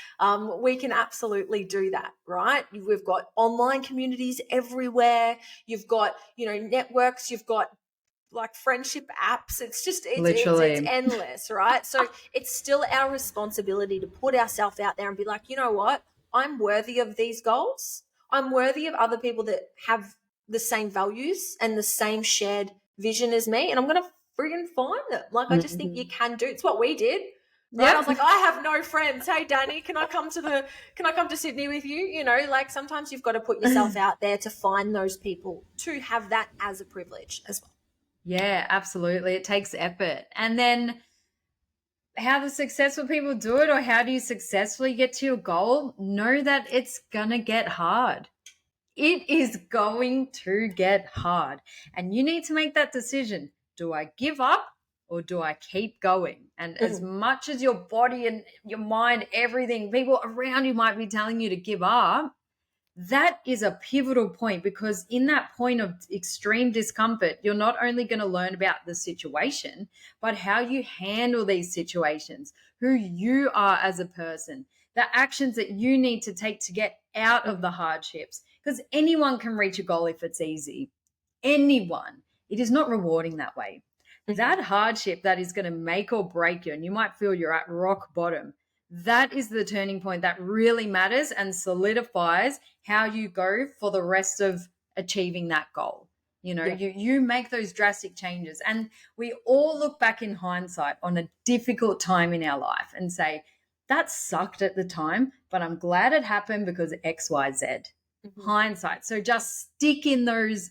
We can absolutely do that, right? We've got online communities everywhere. You've got, networks. You've got like friendship apps. It's just it's Literally. endless, right? So it's still our responsibility to put ourselves out there and be like, you know what, I'm worthy of these goals. I'm worthy of other people that have the same values and the same shared vision as me, and I'm going to friggin' find them. Like, I just think you Mhm. can do. It's what we did. Right. I was Yep. like, I have no friends. Hey Danny, can I come to Sydney with you? You know, like sometimes you've got to put yourself out there to find those people, to have that as a privilege as well. Yeah, absolutely. It takes effort. And then how the successful people do it, or how do you successfully get to your goal? Know that it's going to get hard. It is going to get hard. And you need to make that decision. Do I give up or do I keep going? And as Mhm. much as your body and your mind, everything, people around you might be telling you to give up, that is a pivotal point, because in that point of extreme discomfort, you're not only going to learn about the situation, but how you handle these situations, who you are as a person, the actions that you need to take to get out of the hardships. Because anyone can reach a goal if it's easy. Anyone. It is not rewarding that way. Mhm. That hardship that is going to make or break you, and you might feel you're at rock bottom, that is the turning point that really matters and solidifies how you go for the rest of achieving that goal. You know, Yeah. you make those drastic changes, and we all look back in hindsight on a difficult time in our life and say, that sucked at the time, but I'm glad it happened because XYZ. Mhm. Hindsight. So just stick in those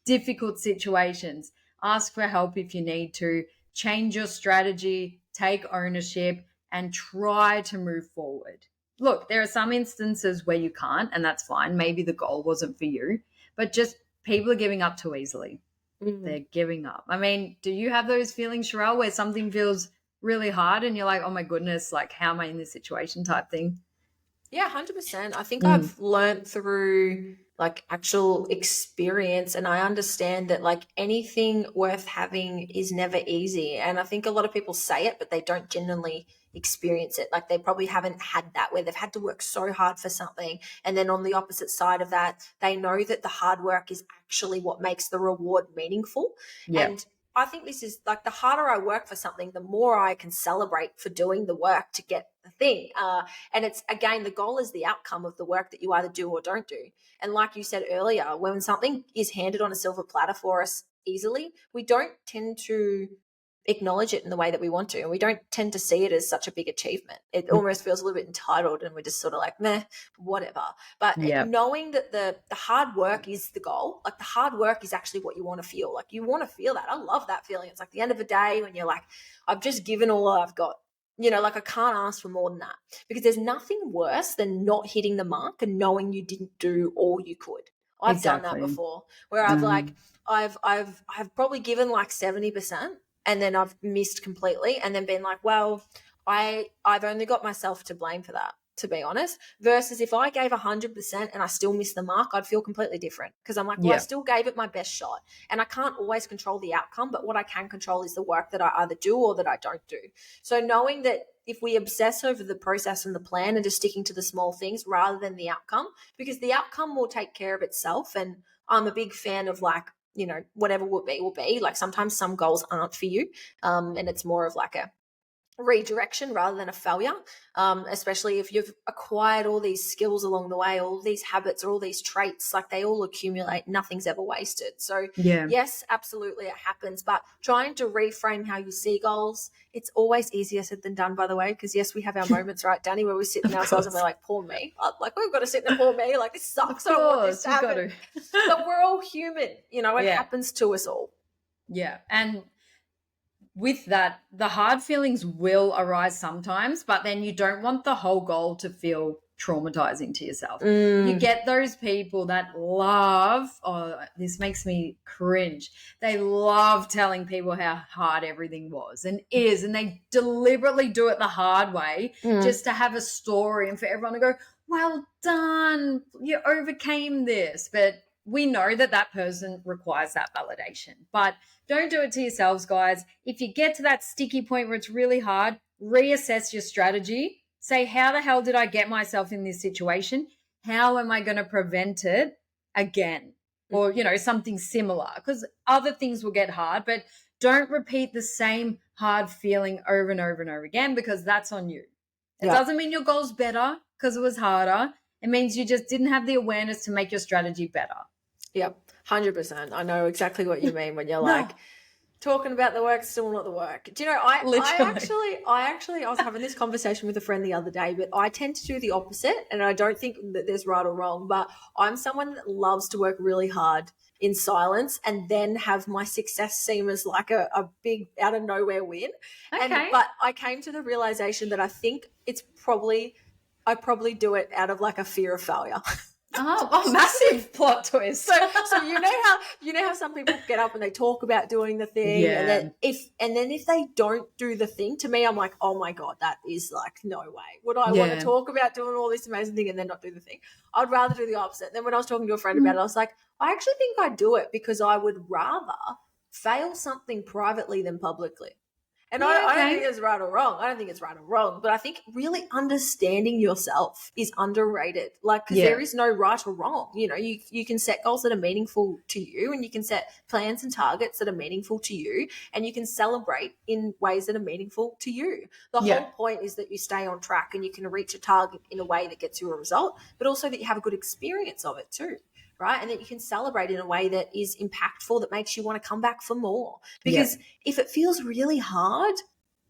difficult situations. Ask for help if you need to. Change your strategy, take ownership, and try to move forward. Look, there are some instances where you can't, and that's fine. Maybe the goal wasn't for you, but just people are giving up too easily. Mhm. They're giving up. I mean, do you have those feelings, Sherelle, where something feels really hard and you're like, oh my goodness, like, how am I in this situation type thing? Yeah, 100%. I think Mm, I've learned through like actual experience, and I understand that like anything worth having is never easy. And I think a lot of people say it, but they don't genuinely experience it. Like they probably haven't had that where they've had to work so hard for something. And then on the opposite side of that, they know that the hard work is actually what makes the reward meaningful. yeah, And I think this is like the harder I work for something, the more I can celebrate for doing the work to get the thing. And it's again, the goal is the outcome of the work that you either do or don't do. And like you said earlier, when something is handed on a silver platter for us easily, we don't tend to acknowledge it in the way that we want to. And we don't tend to see it as such a big achievement. It almost feels a little bit entitled and we're just sort of like, meh, whatever. But yeah, knowing that the hard work is the goal, like the hard work is actually what you want to feel. Like you want to feel that. I love that feeling. It's like the end of the day when you're like, I've just given all I've got. You know, like I can't ask for more than that, because there's nothing worse than not hitting the mark and knowing you didn't do all you could. I've done that exactly. before where I've like Mm, I've probably given like 70% and then I've missed completely and then been like, well, I've only got myself to blame for that, to be honest. Versus if I gave 100% and I still missed the mark, I'd feel completely different, because I'm like, well, I yeah, still gave it my best shot. And I can't always control the outcome, but what I can control is the work that I either do or that I don't do. So knowing that if we obsess over the process and the plan and just sticking to the small things rather than the outcome, because the outcome will take care of itself. And I'm a big fan of like, you know, whatever will be, will be. Like sometimes some goals aren't for you. And it's more of like a redirection rather than a failure, especially if you've acquired all these skills along the way, all these habits or all these traits, like they all accumulate. Nothing's ever wasted. So yeah. yes, absolutely it happens, but trying to reframe how you see goals, it's always easier said than done, by the way, because yes, we have our moments, right, Danny, where we sit in Of ourselves and we're course. like, poor me, like we've got to sit in a poor me, like this Of sucks, I don't want this course. to We've got happen. to. But we're all human, you know, it Yeah. happens to us all. Yeah. And with that, the hard feelings will arise sometimes, but then you don't want the whole goal to feel traumatizing to yourself. You Mm, get those people that love, oh, this makes me cringe. They love telling people how hard everything was and is, and they deliberately do it the hard way mm, just to have a story and for everyone to go, well done, you overcame this. But we know that that person requires that validation. But don't do it to yourselves, guys. If you get to that sticky point where it's really hard, reassess your strategy. Say, how the hell did I get myself in this situation? How am I going to prevent it again? Or, mm. you know, something similar. Because other things will get hard, but don't repeat the same hard feeling over and over and over again, because that's on you. It Yeah. doesn't mean your goal's better because it was harder. It means you just didn't have the awareness to make your strategy better. Yep, 100%. I know exactly what you mean when you're like, No. talking about the work, still not the work. Do you know, I Literally. I was having this conversation with a friend the other day, but I tend to do the opposite, and I don't think that there's right or wrong, but I'm someone that loves to work really hard in silence and then have my success seem as like a big out of nowhere win. Okay. But I came to the realization that I think I probably do it out of like a fear of failure. Oh, massive plot twist. So you know how some people get up and they talk about doing the thing, Yeah. and then if they don't do the thing, to me I'm like, oh my god, that is like no way. Would I want to talk about doing all this amazing thing and then not do the thing? I'd rather do the opposite. Then when I was talking to a friend about it, I was like, I actually think I'd do it because I would rather fail something privately than publicly. And I don't think it's right or wrong. I don't think it's right or wrong. But I think really understanding yourself is underrated. Like, because there is no right or wrong. You know, you can set goals that are meaningful to you, and you can set plans and targets that are meaningful to you, and you can celebrate in ways that are meaningful to you. The whole point is that you stay on track and you can reach a target in a way that gets you a result, but also that you have a good experience of it too. Right. And that you can celebrate in a way that is impactful, that makes you want to come back for more. Because if it feels really hard,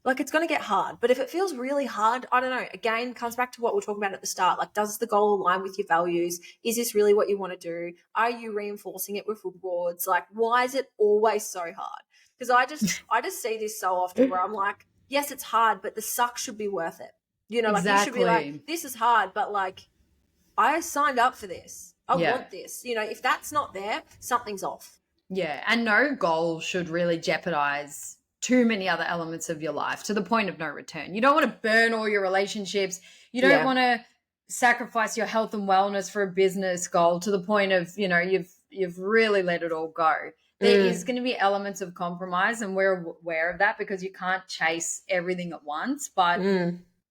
like it's going to get hard. But if it feels really hard, I don't know, again, comes back to what we're talking about at the start. Like, does the goal align with your values? Is this really what you want to do? Are you reinforcing it with rewards? Like, why is it always so hard? Because I just see this so often where I'm like, yes, it's hard, but the suck should be worth it. You know, like you should be like, this is hard, but like I signed up for this. I want this. You know, if that's not there, something's off. Yeah. And no goal should really jeopardize too many other elements of your life to the point of no return. You don't want to burn all your relationships. You don't want to sacrifice your health and wellness for a business goal to the point of, you know, you've really let it all go. There is going to be elements of compromise, and we're aware of that because you can't chase everything at once. But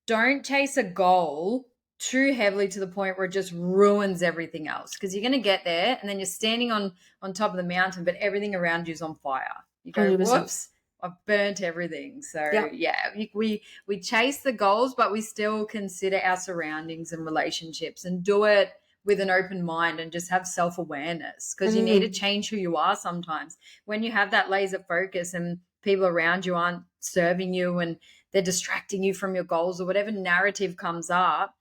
don't chase a goal too heavily to the point where it just ruins everything else, because you're going to get there and then you're standing on top of the mountain, but everything around you is on fire. You go, 100%. Whoops, I've burnt everything. So we chase the goals, but we still consider our surroundings and relationships and do it with an open mind and just have self-awareness, because you need to change who you are sometimes. When you have that laser focus and people around you aren't serving you and they're distracting you from your goals or whatever narrative comes up,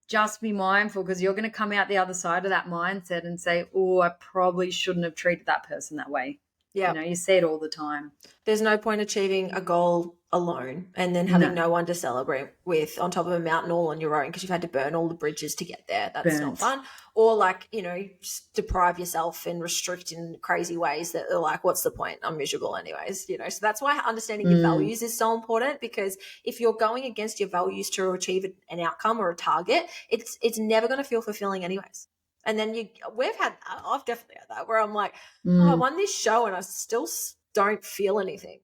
just be mindful, because you're going to come out the other side of that mindset and say, oh, I probably shouldn't have treated that person that way. Yeah. You know, you see it all the time. There's no point achieving a goal alone and then having no one to celebrate with on top of a mountain all on your own because you've had to burn all the bridges to get there. That's not fun. Or like, you know, just deprive yourself and restrict in crazy ways that are like, what's the point? I'm miserable anyways, you know. So that's why understanding your values is so important, because if you're going against your values to achieve an outcome or a target, it's never going to feel fulfilling anyways. And then I've definitely had that where I'm like, oh, I won this show and I still don't feel anything.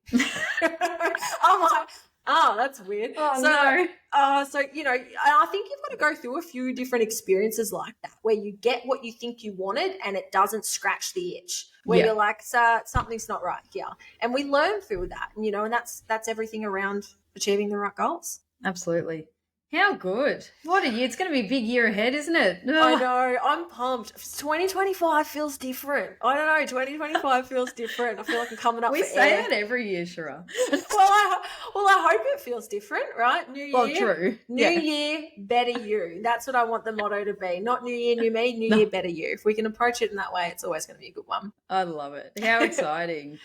I'm like, oh, that's weird. Oh, no. So, you know, I think you've got to go through a few different experiences like that where you get what you think you wanted and it doesn't scratch the itch, where you're like, something's not right here. And we learn through that, you know, and that's everything around achieving the right goals. Absolutely. How good. What a year. It's going to be a big year ahead, isn't it? I know. I'm pumped. 2025 feels different. I don't know. 2025 feels different. I feel like I'm coming up we for say air. that every year, Shira. Well, I hope it feels different, right? New year. Well, true. New year, better you. That's what I want the motto to be. Not new year, new me. New year, better you. If we can approach it in that way, it's always going to be a good one. I love it. How exciting.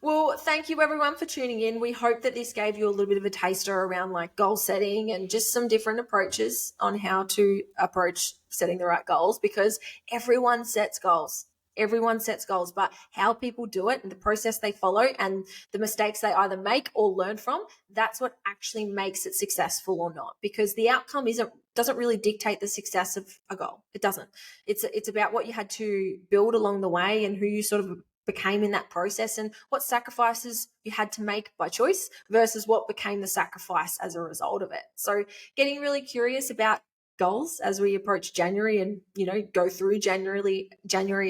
Well, thank you everyone for tuning in. We hope that this gave you a little bit of a taster around like goal setting and just some different approaches on how to approach setting the right goals, because everyone sets goals. Everyone sets goals, but how people do it and the process they follow and the mistakes they either make or learn from, that's what actually makes it successful or not, because the outcome doesn't really dictate the success of a goal. It doesn't. It's about what you had to build along the way and who you sort of became in that process and what sacrifices you had to make by choice versus what became the sacrifice as a result of it. So getting really curious about goals as we approach January and, you know, go through January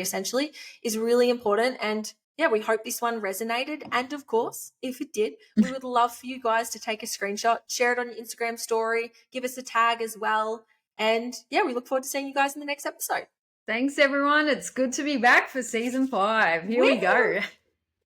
essentially is really important. And yeah, we hope this one resonated. And of course, if it did, we would love for you guys to take a screenshot, share it on your Instagram story, give us a tag as well. And yeah, we look forward to seeing you guys in the next episode. Thanks, everyone. It's good to be back for season 5. Here we go.